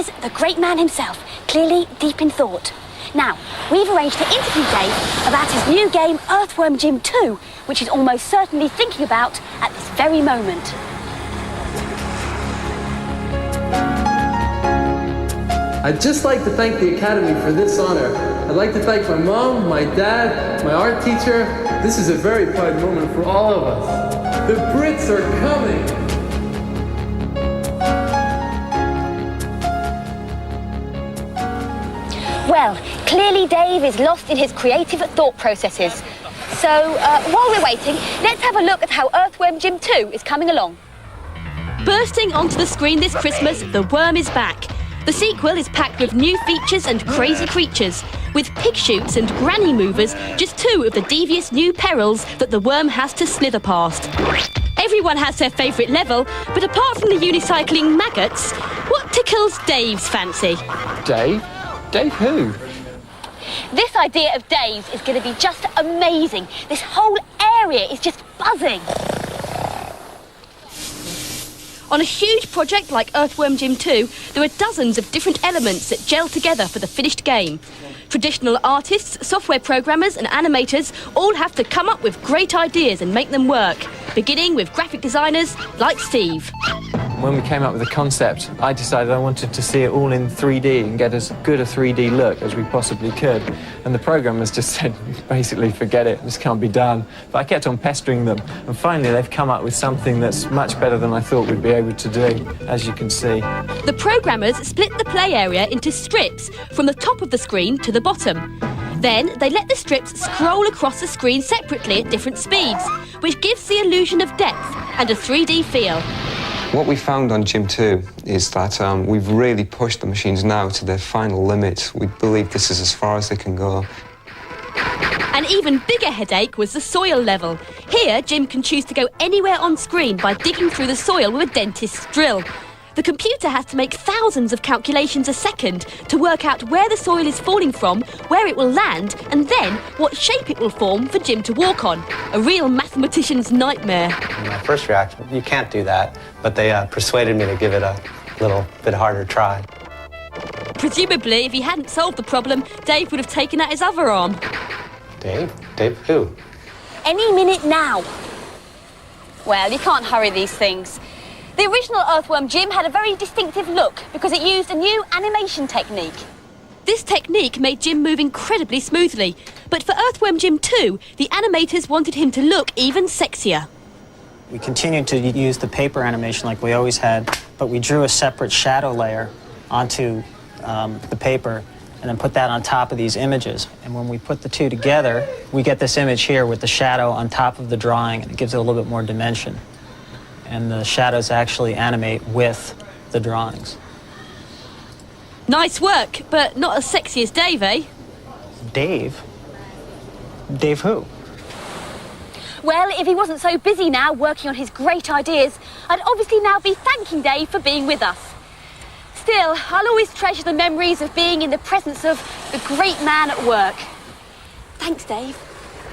is the great man himself, clearly deep in thought. Now, we've arranged to interview Dave about his new game, Earthworm Jim 2, which he's almost certainly thinking about at this very moment. I'd just like to thank the Academy for this honor. I'd like to thank my mom, my dad, my art teacher. This is a very proud moment for all of us. The Brits are coming! Well, clearly Dave is lost in his creative thought processes. So, while we're waiting, let's have a look at how Earthworm Jim 2 is coming along. Bursting onto the screen this Christmas, The Worm is back. The sequel is packed with new features and crazy creatures, with pig shoots and granny movers, just two of the devious new perils that the worm has to slither past. Everyone has their favourite level, but apart from the unicycling maggots, what tickles Dave's fancy? Dave? Dave who? This idea of Dave's is going to be just amazing. This whole area is just buzzing. On a huge project like Earthworm Jim 2, there are dozens of different elements that gel together for the finished game. Traditional artists, software programmers and animators all have to come up with great ideas and make them work, beginning with graphic designers like Steve. When we came up with the concept, I decided I wanted to see it all in 3D and get as good a 3D look as we possibly could. And the programmers just said, basically, forget it, this can't be done. But I kept on pestering them, and finally they've come up with something that's much better than I thought we'd be able to do, as you can see. The programmers split the play area into strips from the top of the screen to the bottom. Then they let the strips scroll across the screen separately at different speeds, which gives the illusion of depth and a 3D feel. What we found on Jim 2 is that we've really pushed the machines now to their final limit. We believe this is as far as they can go. An even bigger headache was the soil level. Here, Jim can choose to go anywhere on screen by digging through the soil with a dentist's drill. The computer has to make thousands of calculations a second to work out where the soil is falling from, where it will land, and then what shape it will form for Jim to walk on. A real mathematician's nightmare. My first reaction, you can't do that, but they persuaded me to give it a little bit harder try. Presumably, if he hadn't solved the problem, Dave would have taken out his other arm. Dave? Dave who? Any minute now. Well, you can't hurry these things. The original Earthworm Jim had a very distinctive look because it used a new animation technique. This technique made Jim move incredibly smoothly, but for Earthworm Jim 2, the animators wanted him to look even sexier. We continued to use the paper animation like we always had, but we drew a separate shadow layer onto the paper and then put that on top of these images. And when we put the two together, we get this image here with the shadow on top of the drawing, and it gives it a little bit more dimension. And the shadows actually animate with the drawings. Nice work, but not as sexy as Dave, eh? Dave? Dave who? Well, if he wasn't so busy now working on his great ideas, I'd obviously now be thanking Dave for being with us. Still, I'll always treasure the memories of being in the presence of the great man at work. Thanks, Dave.